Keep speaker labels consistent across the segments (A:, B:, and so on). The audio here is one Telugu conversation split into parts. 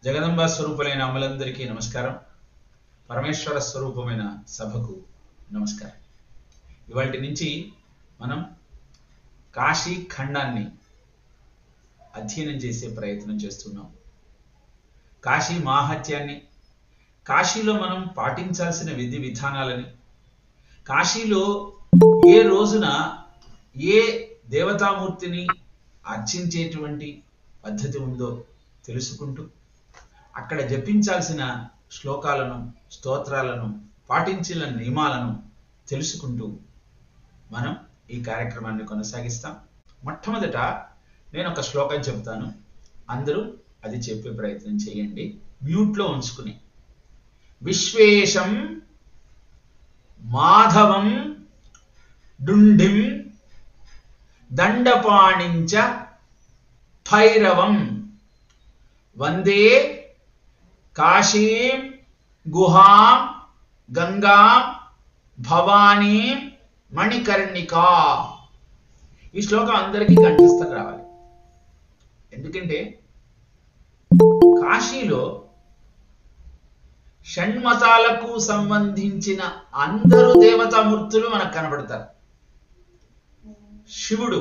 A: జగదంబ స్వరూపులైన అమ్మలందరికీ నమస్కారం. పరమేశ్వర స్వరూపమైన సభకు నమస్కారం. ఇవాల్టి నుంచి మనం కాశీ ఖండాన్ని అధ్యయనం చేసే ప్రయత్నం చేస్తున్నాం. కాశీ మాహాత్యాన్ని, కాశీలో మనం పాటించాల్సిన విధి విధానాలని, కాశీలో ఏ రోజున ఏ దేవతామూర్తిని అర్చించేటువంటి పద్ధతి ఉందో తెలుసుకుంటూ, అక్కడ జపించాల్సిన శ్లోకాలను, స్తోత్రాలను, పాటించిన నియమాలను తెలుసుకుంటూ మనం ఈ కార్యక్రమాన్ని కొనసాగిస్తాం. మొట్టమొదట నేను ఒక శ్లోకం చెప్తాను, అందరూ అది చెప్పే ప్రయత్నం చేయండి మ్యూట్లో ఉంచుకుని. విశ్వేశం మాధవం డుండిం దండపాణించ భైరవం వందే కాశీం గుహాం గంగాం భవానీ మణికర్ణికా. ఈ శ్లోకం అందరికీ కంఠస్థం రావాలి. ఎందుకంటే కాశీలో షణ్మతాలకు సంబంధించిన అందరూ దేవతామూర్తులు మనకు కనబడతారు. శివుడు,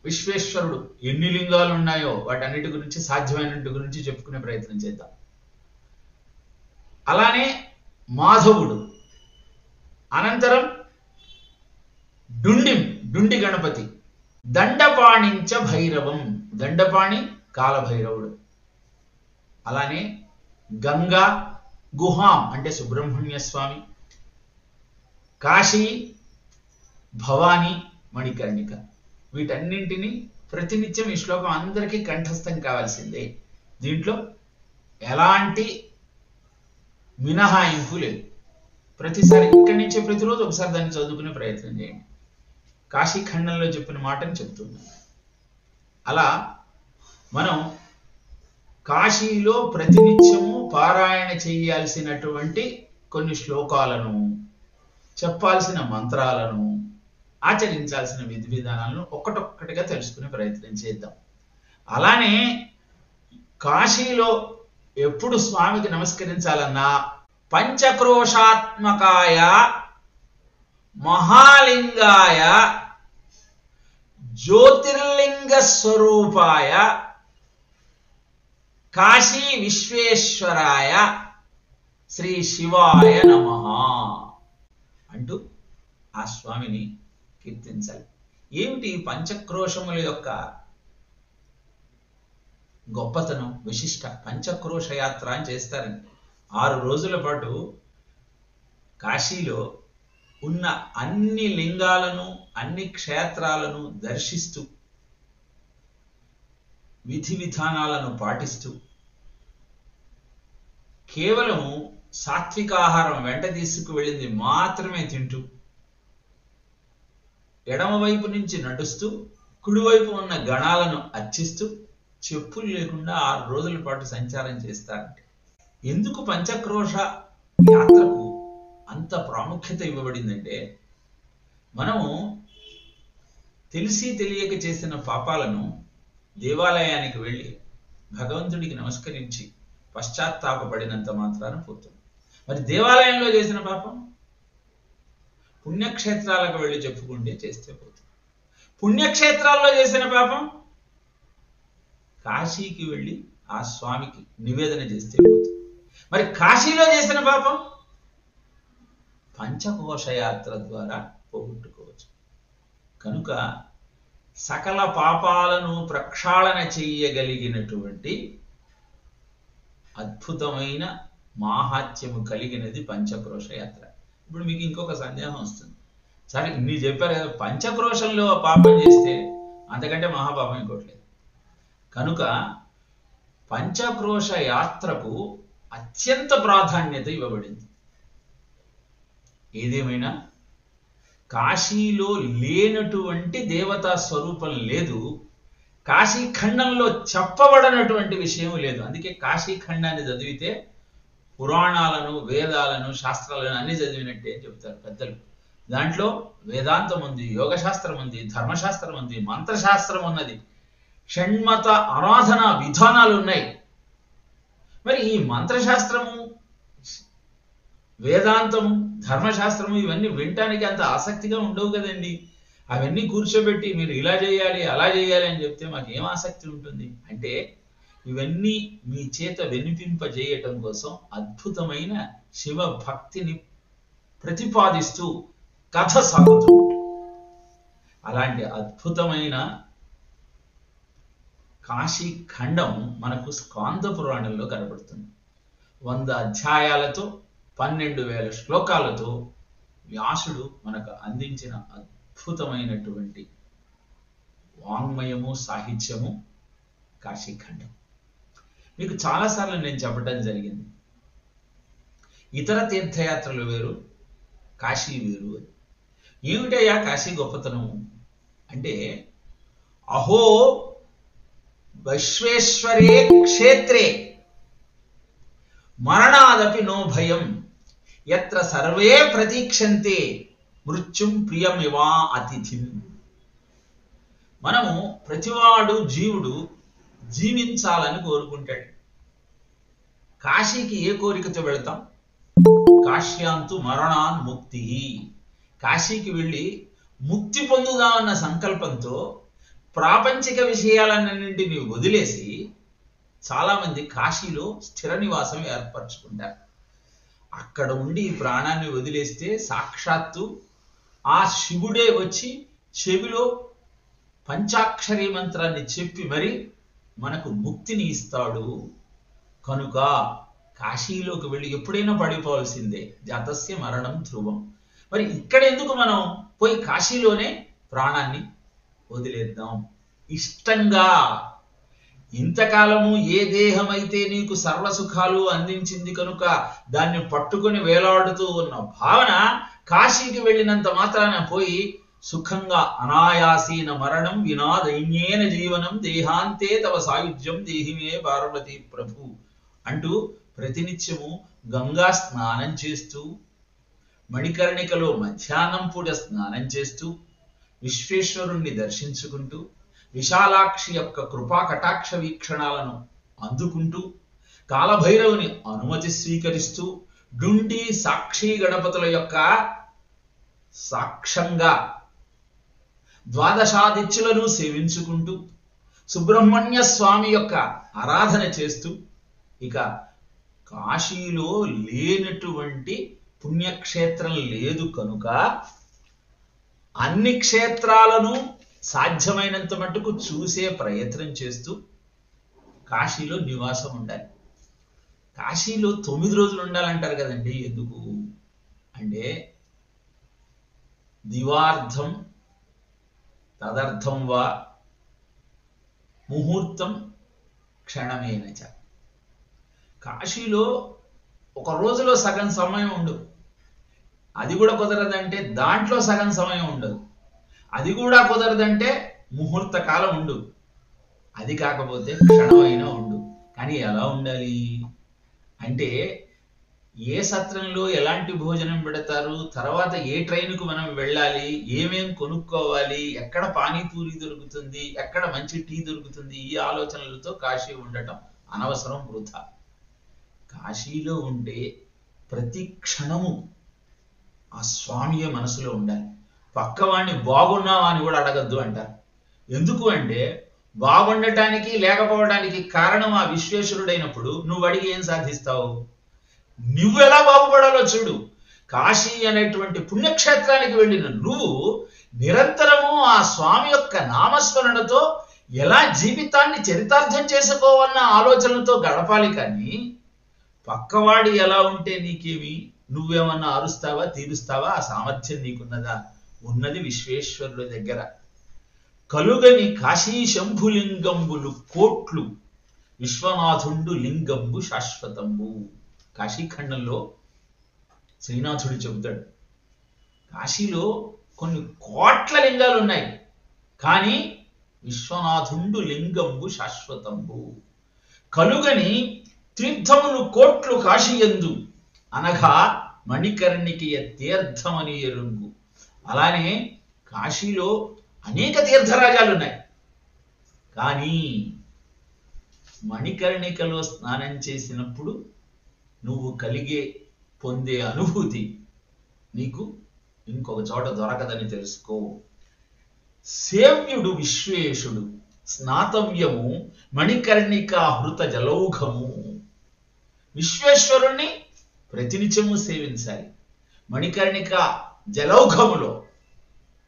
A: విశ్వేశ్వరుడు, ఎన్ని లింగాలు ఉన్నాయో వాటన్నిటి గురించి, సాధ్యమైనటి గురించి చెప్పుకునే ప్రయత్నం చేద్దాం. అలానే మాధవుడు, అనంతరం డుండి గణపతి, దండపాణించ భైరవం, దండపాణి కాలభైరవుడు, అలానే గంగా గుహాం అంటే సుబ్రహ్మణ్య స్వామి, కాశీ భవానీ మణికర్ణిక. వీటన్నింటినీ ప్రతినిత్యం ఈ శ్లోకం అందరికీ కంఠస్థం కావాల్సిందే. దీంట్లో ఎలాంటి మినహాయింపు లేదు. ప్రతిసారి ఇక్కడి నుంచి ప్రతిరోజు ఒకసారి దాన్ని చదువుకునే ప్రయత్నం చేయండి. కాశీ ఖండంలో చెప్పిన మాటని చెప్తున్నాను. అలా మనం కాశీలో ప్రతినిత్యము పారాయణ చేయాల్సినటువంటి కొన్ని శ్లోకాలను, చెప్పాల్సిన మంత్రాలను, ఆచరించాల్సిన విధి విధానాలను ఒక్కటొక్కటిగా తెలుసుకునే ప్రయత్నం చేద్దాం. అలానే కాశీలో ఎప్పుడు స్వామికి నమస్కరించాలన్నా పంచక్రోశాత్మకాయ మహాలింగాయ జ్యోతిర్లింగ స్వరూపాయ కాశీ విశ్వేశ్వరాయ శ్రీ శివాయ నమః అంటూ ఆ స్వామిని కీర్తించాలి. ఏమిటి పంచక్రోశముల యొక్క గొప్పతనం, విశిష్ట? పంచక్రోశ యాత్ర అని చేస్తారండి. 6 రోజుల పాటు కాశీలో ఉన్న అన్ని లింగాలను, అన్ని క్షేత్రాలను దర్శిస్తూ, విధి విధానాలను పాటిస్తూ, కేవలం సాత్వికాహారం వెంట తీసుకువెళ్ళింది మాత్రమే తింటూ, ఎడమవైపు నుంచి నడుస్తూ, కుడివైపు ఉన్న గణాలను అర్చిస్తూ, చెప్పులు లేకుండా 6 రోజుల పాటు సంచారం చేస్తారంటే ఎందుకు పంచక్రోశ యాత్రకు అంత ప్రాముఖ్యత ఇవ్వబడిందంటే, మనము తెలిసి తెలియక చేసిన పాపాలను దేవాలయానికి వెళ్ళి భగవంతుడికి నమస్కరించి పశ్చాత్తాపపడినంత మాత్రాన పోతుంది. మరి దేవాలయంలో చేసిన పాపం పుణ్యక్షేత్రాలకు వెళ్ళి చెప్పుకుంటే చేస్తే పోతుంది. పుణ్యక్షేత్రాల్లో చేసిన పాపం కాశీకి వెళ్ళి ఆ స్వామికి నివేదన చేస్తే పోతుంది. మరి కాశీలో చేసిన పాపం పంచకోశ యాత్ర ద్వారా పోగొట్టుకోవచ్చు. కనుక సకల పాపాలను ప్రక్షాళన చెయ్యగలిగినటువంటి అద్భుతమైన మాహాత్యము కలిగినది పంచక్రోశ యాత్ర. ఇప్పుడు మీకు ఇంకొక సందేహం వస్తుంది, సరే ఇన్ని చెప్పారు కదా, పంచక్రోశంలో పాపం చేస్తే అంతకంటే మహాపాపం ఇంకోటి లేదు. కనుక పంచక్రోశ యాత్రకు అత్యంత ప్రాధాన్యత ఇవ్వబడింది. ఏదేమైనా కాశీలో లేనటువంటి దేవతా స్వరూపం లేదు, కాశీ ఖండంలో చెప్పబడనటువంటి విషయం లేదు. అందుకే కాశీ ఖండాన్ని చదివితే పురాణాలను, వేదాలను, శాస్త్రాలను అన్ని చదివినట్టే చెబుతారు పెద్దలు. దాంట్లో వేదాంతం ఉంది, యోగశాస్త్రం ఉంది, ధర్మశాస్త్రం ఉంది, మంత్రశాస్త్రం ఉన్నది, షణ్మత ఆరాధన విధానాలు ఉన్నాయి. మరి ఈ మంత్రశాస్త్రము, వేదాంతము, ధర్మశాస్త్రము ఇవన్నీ వినటానికి అంత ఆసక్తిగా ఉండవు కదండి. అవన్నీ కూర్చోబెట్టి మీరు ఇలా చేయాలి అలా చేయాలి అని చెప్తే మాకు ఏం ఆసక్తి ఉంటుంది? అంటే ఇవన్నీ మీ చేత వినిపింపజేయటం కోసం అద్భుతమైన శివ భక్తిని ప్రతిపాదిస్తూ కథ సాగుతూ, అలాంటి అద్భుతమైన కాశీ ఖండం మనకు స్కాంద పురాణంలో కనబడుతుంది. 100 అధ్యాయాలతో 12,000 శ్లోకాలతో వ్యాసుడు మనకు అందించిన అద్భుతమైనటువంటి వాంగ్మయము, సాహిత్యము కాశీఖండం. మీకు చాలాసార్లు నేను చెప్పడం జరిగింది, ఇతర తీర్థయాత్రలు వేరు, కాశీ వేరు అని. ఏమిటయ్యా కాశీ గొప్పతనము అంటే, అహో విశ్వేశ్వరే క్షేత్రే మరణాదపి నో భయం యత్ర సర్వే ప్రతీక్షంతే మృత్యుం ప్రియమివా అతిథిం. మనము ప్రతివాడు జీవుడు జీవించాలని కోరుకుంటాడు. కాశీకి ఏ కోరికతో వెళ్తాం? కాశ్యాంతు మరణాన్ ముక్తి. కాశీకి వెళ్ళి ముక్తి పొందుదామన్న సంకల్పంతో ప్రాపంచిక విషయాలన్నింటినీ వదిలేసి చాలామంది కాశీలో స్థిర నివాసం ఏర్పరచుకుంటారు. అక్కడ ఉండి ప్రాణాన్ని వదిలేస్తే సాక్షాత్తు ఆ శివుడే వచ్చి చెవిలో పంచాక్షరీ మంత్రాన్ని చెప్పి మరి మనకు ముక్తిని ఇస్తాడు. కనుక కాశీలోకి వెళ్ళి ఎప్పుడైనా పడిపోవాల్సిందే, జాతస్య మరణం ధ్రువం. మరి ఇక్కడ ఎందుకు మనం పోయి కాశీలోనే ప్రాణాన్ని వదిలేద్దాం ఇష్టంగా. ఇంతకాలము ఏ దేహమైతే నీకు సర్వసుఖాలు అందించింది కనుక దాన్ని పట్టుకొని వేలాడుతూ ఉన్న భావన కాశీకి వెళ్ళినంత మాత్రాన పోయి సుఖంగా అనాయాసీన మరణం వినా దైన్యేన జీవనం దేహాంతే తవ సాయుధ్యం దేహిమే పార్వతీ ప్రభు అంటూ ప్రతినిత్యము గంగా స్నానం చేస్తూ, మణికర్ణికలో మధ్యాహ్నం పూట స్నానం చేస్తూ, విశ్వేశ్వరుణ్ణి దర్శించుకుంటూ, విశాలాక్షి యొక్క కృపా కటాక్ష వీక్షణాలను అందుకుంటూ, కాలభైరవుని అనుమతి స్వీకరిస్తూ, డుండి సాక్షి గణపతుల యొక్క సాక్ష్యంగా ద్వాదశాదిత్యులను సేవించుకుంటూ, సుబ్రహ్మణ్య స్వామి యొక్క ఆరాధన చేస్తూ, ఇక కాశీలో లేనటువంటి పుణ్యక్షేత్రం లేదు కనుక అన్ని క్షేత్రాలను సాధ్యమైనంత మట్టుకు చూసే ప్రయత్నం చేస్తూ కాశీలో నివాసం ఉండాలి. కాశీలో 9 రోజులు ఉండాలంటారు కదండి. ఎందుకు అంటే దివార్థం తదర్థం వా ముహూర్తం క్షణమేనచ. కాశీలో ఒక రోజులో సగం సమయం ఉండదు. అది కూడా కుదరదంటే దాంట్లో సగం సమయం ఉండదు. అది కూడా కుదరదంటే ముహూర్త కాలం ఉండు. అది కాకపోతే క్షణమైనా ఉండు. కానీ ఎలా ఉండాలి అంటే, ఏ సత్రంలో ఎలాంటి భోజనం పెడతారు, తర్వాత ఏ ట్రైన్కు మనం వెళ్ళాలి, ఏమేం కొనుక్కోవాలి, ఎక్కడ పానీపూరి దొరుకుతుంది, ఎక్కడ మంచి టీ దొరుకుతుంది, ఈ ఆలోచనలతో కాశీ ఉండటం అనవసరం, వృధా. కాశీలో ఉంటే ప్రతి క్షణము ఆ స్వామియే మనసులో ఉండాలి. పక్కవాడిని బాగున్నావా అని కూడా అడగద్దు అంటారు. ఎందుకు అంటే బాగుండటానికి లేకపోవడానికి కారణం ఆ విశ్వేశ్వరుడైనప్పుడు నువ్వు అడిగి ఏం సాధిస్తావు? నువ్వు ఎలా బాగుపడాలో చూడు. కాశీ అనేటువంటి పుణ్యక్షేత్రానికి వెళ్ళిన నువ్వు నిరంతరము ఆ స్వామి యొక్క నామస్మరణతో ఎలా జీవితాన్ని చరితార్థం చేసుకోవాలన్న ఆలోచనలతో గడపాలి. కానీ పక్కవాడి ఎలా ఉంటే నీకేమి, నువ్వేమన్నా అరుస్తావా, తీరుస్తావా? ఆ సామర్థ్యం నీకున్నదా? ఉన్నది విశ్వేశ్వరుడి దగ్గర. కలుగని కాశీ శంభులింగంబులు కోట్లు, విశ్వనాథుండు లింగంబు శాశ్వతంబు. కాశీఖండంలో శ్రీనాథుడు చెబుతాడు, కాశీలో కొన్ని కోట్ల లింగాలు ఉన్నాయి, కానీ విశ్వనాథుండు లింగంబు శాశ్వతంబు. కలుగని తీర్థములు కోట్లు కాశీయందు అనగా మణికర్ణికియ తీర్థమని ఎరుంగు. అలానే కాశీలో అనేక తీర్థరాజాలు ఉన్నాయి. కానీ మణికర్ణికలో స్నానం చేసినప్పుడు నువ్వు పొందే అనుభూతి నీకు ఇంకొక చోట దొరకదని తెలుసుకో. సేవ్యుడు విశ్వేశుడు, స్నాతవ్యము మణికర్ణికా హృత జలౌఘము. విశ్వేశ్వరుణ్ణి ప్రతినిత్యము సేవించాలి. మణికర్ణిక జలౌఘములో,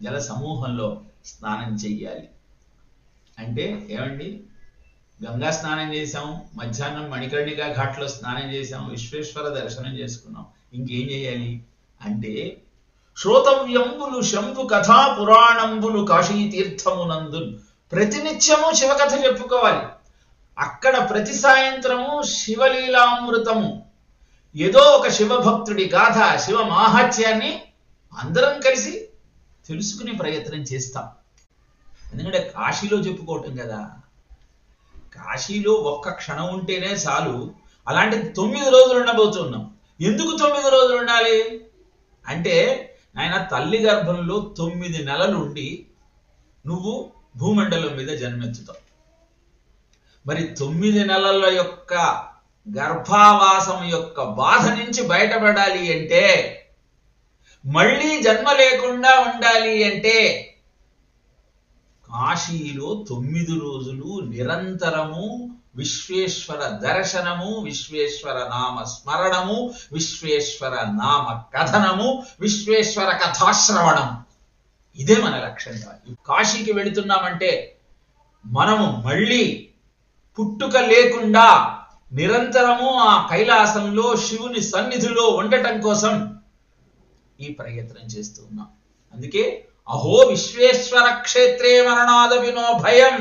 A: జల సమూహంలో స్నానం చెయ్యాలి. అంటే ఏమండి, గంగా స్నానం చేసాం, మధ్యాహ్నం మణికర్ణికా ఘాట్లో స్నానం చేసాం, విశ్వేశ్వర దర్శనం చేసుకున్నాం, ఇంకేం చేయాలి అంటే శ్రోతవ్యంబులు శంభు కథా పురాణంబులు కాశీ తీర్థమునందు ప్రతినిత్యము శివకథ చెప్పుకోవాలి. అక్కడ ప్రతి సాయంత్రము శివలీలామృతము, ఏదో ఒక శివభక్తుడి గాథ, శివ మాహాత్యాన్ని అందరం కలిసి తెలుసుకునే ప్రయత్నం చేస్తాం. ఎందుకంటే కాశీలో చెప్పుకోవటం కదా, కాశీలో ఒక్క క్షణం ఉంటేనే చాలు. అలాంటి 9 రోజులు ఉండబోతున్నాం. ఎందుకు 9 రోజులు ఉండాలి అంటే, ఆయన తల్లి గర్భంలో 9 నెలలు ఉండి నువ్వు భూమండలం మీద జన్మెత్తుతావు. మరి 9 నెలల యొక్క గర్భావాసం యొక్క బాధ నుంచి బయటపడాలి అంటే, మళ్ళీ జన్మ లేకుండా ఉండాలి అంటే, కాశీలో 9 రోజులు నిరంతరము విశ్వేశ్వర దర్శనము, విశ్వేశ్వర నామ స్మరణము, విశ్వేశ్వర నామ కథనము, విశ్వేశ్వర కథాశ్రవణం. ఇదే మన లక్ష్యంగా. కాశీకి వెళుతున్నామంటే మనము మళ్ళీ పుట్టుక లేకుండా నిరంతరము ఆ కైలాసంలో శివుని సన్నిధిలో ఉండటం కోసం ఈ ప్రయత్నం చేస్తూ ఉన్నాం. అందుకే అహో విశ్వేశ్వర క్షేత్రే మరణాద వినో భయం.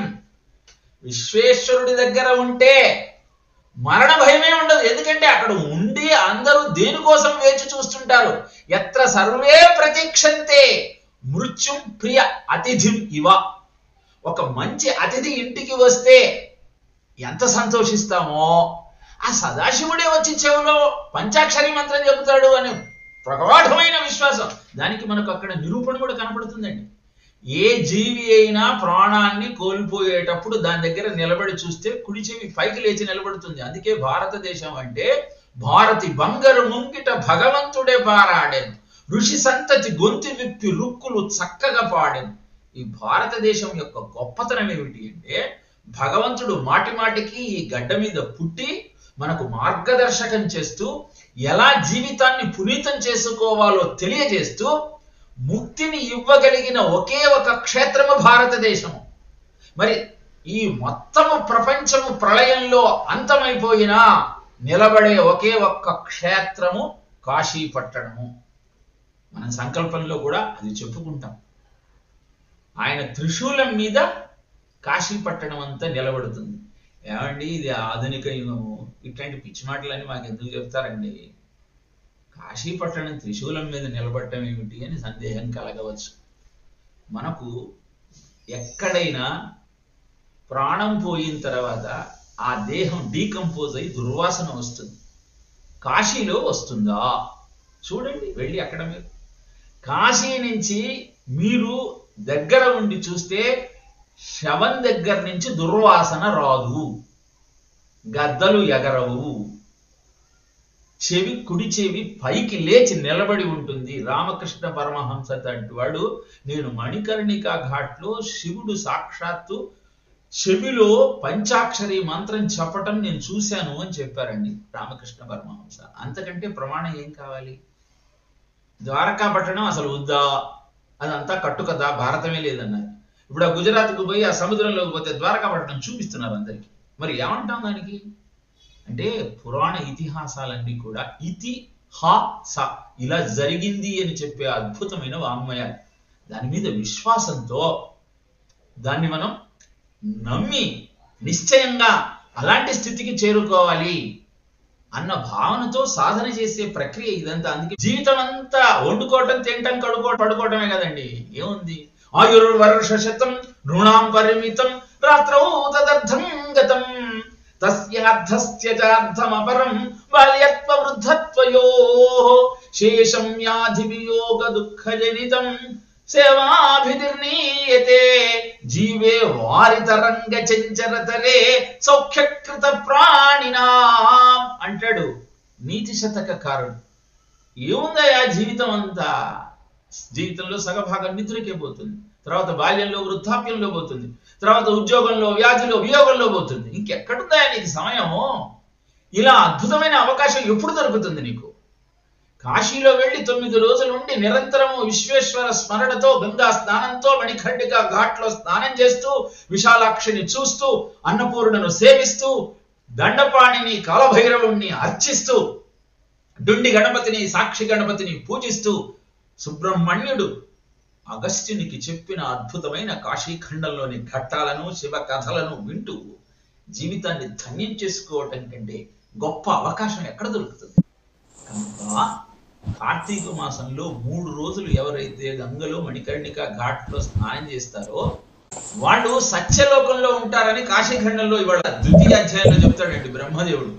A: విశ్వేశ్వరుడి దగ్గర ఉంటే మరణ భయమే ఉండదు. ఎందుకంటే అక్కడ ఉండి అందరూ దేనికోసం వేచి చూస్తుంటారు. ఎత్ర సర్వే ప్రతీక్షంతే మృత్యుం ప్రియ అతిథిం ఇవ. ఒక మంచి అతిథి ఇంటికి వస్తే ఎంత సంతోషిస్తామో, ఆ సదాశివుడే వచ్చి చెవిలో పంచాక్షరి మంత్రం చెబుతాడు అని ప్రగాఢమైన విశ్వాసం. దానికి మనకు అక్కడ నిరూపణ కూడా కనపడుతుందండి. ఏ జీవి అయినా ప్రాణాన్ని కోల్పోయేటప్పుడు దాని దగ్గర నిలబడి చూస్తే కుడి చెవి పైకి లేచి నిలబడుతుంది. అందుకే భారతదేశం అంటే భారతి బంగారు ముంగిట భగవంతుడే పారాడెను, ఋషి సంతతి గొంతు విప్పి రుక్కులు చక్కగా పాడెను. ఈ భారతదేశం యొక్క గొప్పతనం ఏమిటి అంటే, భగవంతుడు మాటి మాటికి ఈ గడ్డ మీద పుట్టి మనకు మార్గదర్శకం చేస్తూ, ఎలా జీవితాన్ని పునీతం చేసుకోవాలో తెలియజేస్తూ ముక్తిని ఇవ్వగలిగిన ఒకే ఒక క్షేత్రము భారతదేశము. మరి ఈ మొత్తము ప్రపంచము ప్రళయంలో అంతమైపోయినా నిలబడే ఒకే ఒక్క క్షేత్రము కాశీ పట్టణము. మన సంకల్పంలో కూడా అది చెప్పుకుంటాం. ఆయన త్రిశూలం మీద కాశీ పట్టణం అంతా నిలబడుతుంది. ఏమండి, ఇది ఆధునిక యుగము, ఇట్లాంటి పిచ్చి మాటలన్నీ మాకు ఎందుకు చెప్తారండి? కాశీ పట్టణం త్రిశూలం మీద నిలబడటం ఏమిటి అని సందేహం కలగవచ్చు. మనకు ఎక్కడైనా ప్రాణం పోయిన తర్వాత ఆ దేహం డీకంపోజ్ అయి దుర్వాసన వస్తుంది. కాశీలో వస్తుందా? చూడండి, వెళ్ళి అక్కడ మీరు కాశీ నుంచి మీరు దగ్గర ఉండి చూస్తే శవం దగ్గర నుంచి దుర్వాసన రాదు, గద్దలు ఎగరవు, చెవి కుడి చెవి పైకి లేచి నిలబడి ఉంటుంది. రామకృష్ణ పరమహంస వాడు, నేను మణికర్ణికా ఘాట్లో శివుడు సాక్షాత్తు చెవిలో పంచాక్షరి మంత్రం చెప్పటం నేను చూశాను అని చెప్పారండి రామకృష్ణ పరమహంస. అంతకంటే ప్రమాణం ఏం కావాలి? ద్వారకా పట్టణం అసలు వద్దా, అదంతా కట్టుకథ, భారతమే లేదన్నారు. ఇప్పుడు ఆ గుజరాత్కు పోయి ఆ సముద్రంలోకి పోతే ద్వారకా పట్టణం చూపిస్తున్నారు అందరికీ. మరి ఏమంటాం దానికి అంటే, పురాణ ఇతిహాసాలన్నీ కూడా ఇతి హా స ఇలా జరిగింది అని చెప్పే అద్భుతమైన వాంగ్మయాలు. దాని మీద విశ్వాసంతో దాన్ని మనం నమ్మి నిశ్చయంగా అలాంటి స్థితికి చేరుకోవాలి అన్న భావనతో సాధన చేసే ప్రక్రియ ఇదంతా. అందుకే జీవితం అంతా వండుకోవటం, తినటం, పడుకోవటమే కదండి. ఏముంది? ఆయుర్వర్ష శతం నృణాం పరిమితం రాత్రౌ తదర్థం గతం తస్యార్థస్య చార్థమపరం బాల్యత్వ వృద్ధత్వయోః శేషం వ్యాధి వియోగ దుఃఖ జనితం సేవాభిర్నీయతే జీవే వారితరంగ చంచరతరే సౌఖ్యకృత ప్రాణినా అంటాడు నీతి శతకకారుడు. ఏముందయా జీవితం అంతా? జీవితంలో సగభాగం నిద్రకే పోతుంది, తర్వాత బాల్యంలో వృద్ధాప్యంలో పోతుంది, తర్వాత ఉద్యోగంలో వ్యాధిలో వియోగంలో పోతుంది. ఇంకెక్కడుందా నీకు సమయము? ఇలా అద్భుతమైన అవకాశం ఎప్పుడు దొరుకుతుంది నీకు? కాశీలో వెళ్ళి 9 రోజులు ఉండి నిరంతరము విశ్వేశ్వర స్మరణతో గంగా స్నానంతో మణిఖండిగా ఘాట్లో స్నానం చేస్తూ విశాలాక్షిని చూస్తూ అన్నపూర్ణను సేవిస్తూ దండపాణిని కాలభైరవుణ్ణి అర్చిస్తూ డుండి గణపతిని సాక్షి గణపతిని పూజిస్తూ సుబ్రహ్మణ్యుడు అగస్త్యునికి చెప్పిన అద్భుతమైన కాశీఖండంలోని ఘట్టాలను శివ కథలను వింటూ జీవితాన్ని ధన్యం చేసుకోవటం కంటే గొప్ప అవకాశం ఎక్కడ దొరుకుతుంది? కనుక కార్తీక మాసంలో 3 రోజులు ఎవరైతే గంగలో మణికర్ణిక ఘాట్లో స్నానం చేస్తారో వాళ్ళు సత్యలోకంలో ఉంటారని కాశీఖండంలో ఇవాళ 2వ అధ్యాయంలో చెప్తాడండి బ్రహ్మదేవుడు.